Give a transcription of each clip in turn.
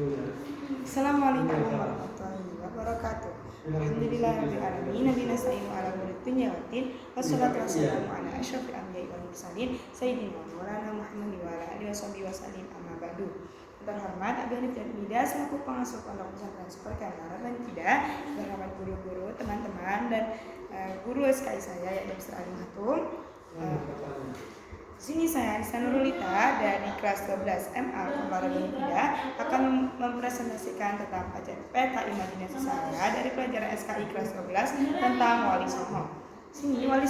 Assalamualaikum warahmatullahi wabarakatuh. Alhamdulillahirabbil alamin. Nabi nasta'inu ala umuri dunya waddin. Wassalatu wassalamu ala asyrofil anbiya'i wal mursalin sayyidina wa maulana Muhammadin wa ala alihi washabihi wasallim, amma ba'du. Terhormat Abi Hanif dan Mida selaku pengasuh pondok pesantren Super Kamar dan tidak terhormat guru-guru, teman-teman dan guru SKI saya yaitu Mr. Ali Mahatum. Sini saya Nisa Nurulita dari kelas 12 MA Kembaran Tidak akan mempresentasikan tentang peta imajinasi saya dari pelajaran SKI kelas 12 tentang Wali Songo. Sini Wali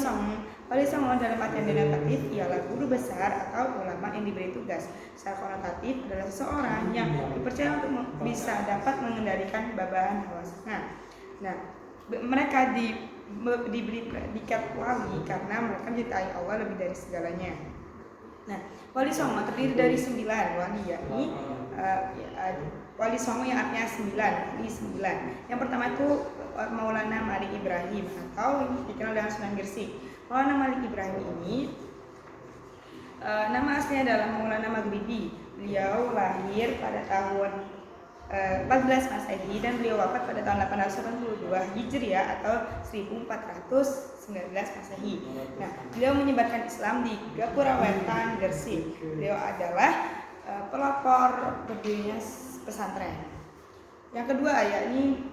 Songo dalam artian denotatif ialah guru besar atau ulama yang diberi tugas. Secara konotatif adalah seseorang yang dipercaya untuk bisa dapat mengendalikan babahan hawa. Nah, mereka diberi predikat wali karena mereka mencintai Allah lebih dari segalanya. Nah, Wali Songo terdiri dari 9 wali, yakni Wali Songo yang artinya 9. Yang pertama itu Maulana Malik Ibrahim atau dikenal dengan Sunan Gresik. Maulana Malik Ibrahim ini nama aslinya adalah Maulana Maghribi. Beliau lahir pada tahun 14 Masehi dan beliau wafat pada tahun 882 Hijriah atau 1419 Masehi. Nah, beliau menyebarkan Islam di Gapura Wetan, Gresik. Beliau adalah pelopor berdirinya pesantren. Yang kedua yakni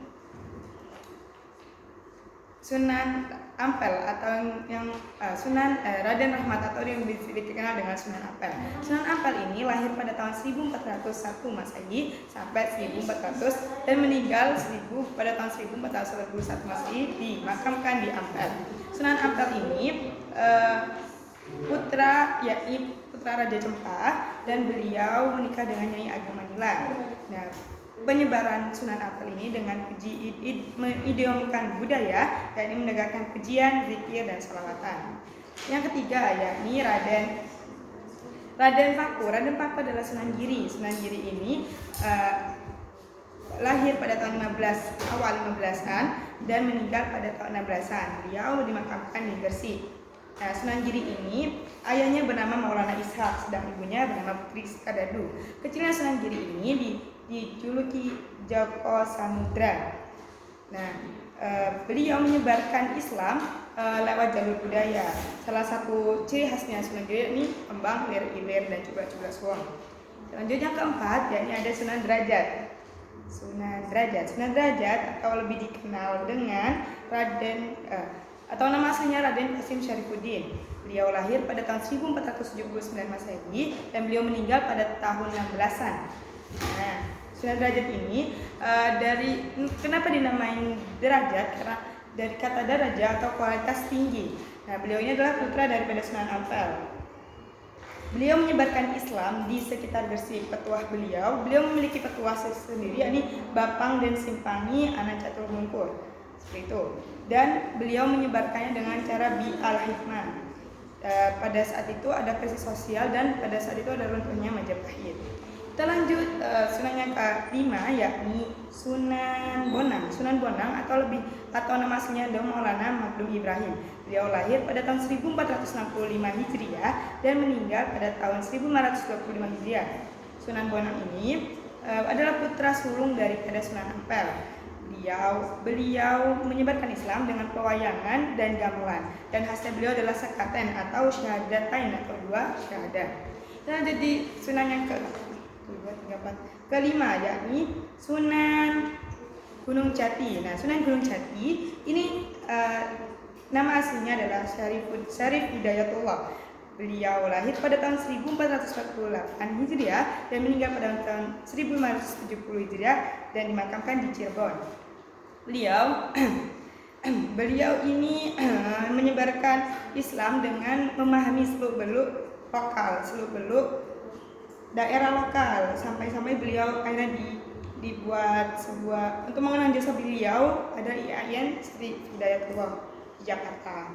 Sunan Ampel atau yang Sunan Raden Rahmat atau yang dikenal dengan Sunan Ampel. Sunan Ampel ini lahir pada tahun 1401 Masehi sampai 1400 dan meninggal pada tahun 1441 Masehi dimakamkan di Ampel. Sunan Ampel ini putra Raja Cempaka dan beliau menikah dengan Nyai Ageng Manila. Nah, penyebaran Sunan Ampel ini dengan mengideongkan budaya, yakni menegakkan pujian, zikir, dan sholawatan. Yang ketiga yakni Raden Paku. Raden Paku adalah Sunan Giri. Sunan Giri ini lahir pada tahun awal 15-an dan meninggal pada tahun 16-an. Beliau dimakamkan di Gresik. Nah, Sunan Giri ini ayahnya bernama Maulana Ishak, sedang ibunya bernama Putri Kadadu. Kecilnya Sunan Giri ini dijuluki Joko Samudra. Nah, beliau menyebarkan Islam lewat jalur budaya. Salah satu ciri khasnya Sunan Giri ini kembang, ilir, dan juga suwon. Selanjutnya keempat, yakni ada Sunan Derajat. Sunan Derajat atau lebih dikenal dengan atau nama aslinya Raden Qasim Syarifuddin. Beliau lahir pada tahun 1479 Masehi dan beliau meninggal pada tahun 16-an. Nah, Sunan Derajat ini kenapa dinamain derajat? Karena dari kata daraja atau kualitas tinggi. Nah, beliau ini adalah putra daripada Sunan Ampel. Beliau menyebarkan Islam di sekitar Gresik. Beliau memiliki petuah sendiri, yakni Bapang dan Simpangi Anak Catur Mungkur. Seperti itu. Dan beliau menyebarkannya dengan cara al-hikmah. Pada saat itu ada krisis sosial dan pada saat itu ada runtuhnya Majapahit. Kita lanjut sunan yang kelima yakni Sunan Bonang. Sunan Bonang atau nama aslinya adalah Maulana Maghdum Ibrahim. Beliau lahir pada tahun 1465 Hijriah dan meninggal pada tahun 1525 Hijriah. Sunan Bonang ini adalah putra sulung daripada Sunan Ampel. Beliau menyebarkan Islam dengan pewayangan dan gamelan, dan khasnya beliau adalah sekaten atau syahadatain atau 2 syahadah. Dan jadi sunan yang kelima yakni Sunan Gunung Jati. Nah, Sunan Gunung Jati ini nama aslinya adalah Syarif Hidayatullah. Beliau lahir pada tahun 1448 Hijriah dan meninggal pada tahun 1570 Hijriah dan dimakamkan di Cirebon. Beliau ini menyebarkan Islam dengan memahami seluk-beluk daerah lokal sampai beliau akhirnya dibuat sebuah untuk mengenang jasa beliau ada IAIN Sri Hidayatullah di Jakarta.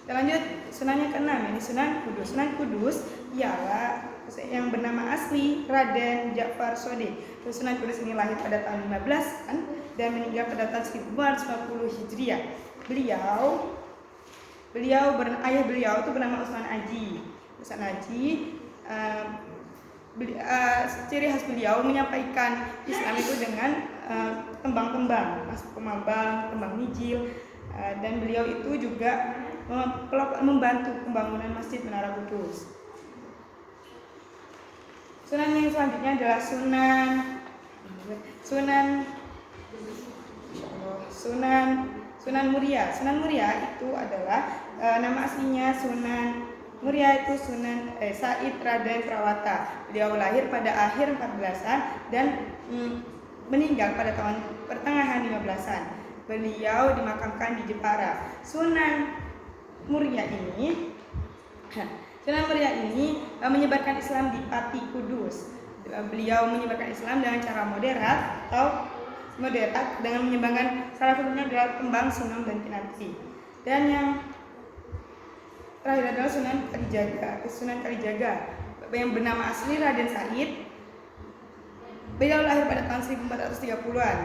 Kita lanjut Sunan yang keenam, ini Sunan Kudus. Sunan Kudus ialah yang bernama asli Raden Ja'far Sode. Sunan Kudus ini lahir pada tahun 15-an dan meninggal pada tahun 1450 Hijriah. Ayah beliau itu bernama Utsman Aji. ciri khas beliau menyampaikan Islam itu dengan tembang-tembang, pemabang, tembang mijil, dan beliau itu juga membantu pembangunan Masjid Menara Kudus. Sunan yang selanjutnya adalah Sunan Muria. Sunan Muria itu adalah nama aslinya Sunan Muria itu Said Raden Prawata. Beliau lahir pada akhir 14-an dan meninggal pada tahun pertengahan 15-an. Beliau dimakamkan di Jepara. Sunan Muria menyebarkan Islam di Pati Kudus. Beliau menyebarkan Islam dengan cara moderat dengan menyumbangkan salah satunya adalah tembang, senam, dan kinarti. Dan yang terakhir adalah Sunan Kalijaga yang bernama asli Raden Said. Beliau lahir pada tahun 1430-an.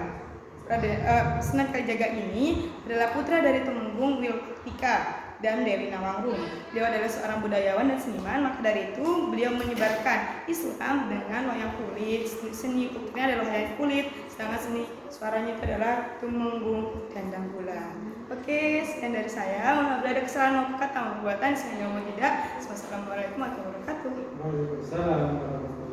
Sunan Kalijaga ini adalah putra dari Tumenggung Wiltika dan Dewi Nawanggung. Beliau adalah seorang budayawan dan seniman, maka dari itu beliau menyebarkan Islam dengan wayang kulit. Seni ukurnya adalah wayang kulit, sedangkan seni suaranya itu adalah tumenggung dan dangdulan. Oke, sekian dari saya. Mohon ada kesalahan maupun kata perbuatan, saya tidak. Wassalamualaikum warahmatullahi wabarakatuh. Waalaikumsalam warahmatullahi wabarakatuh.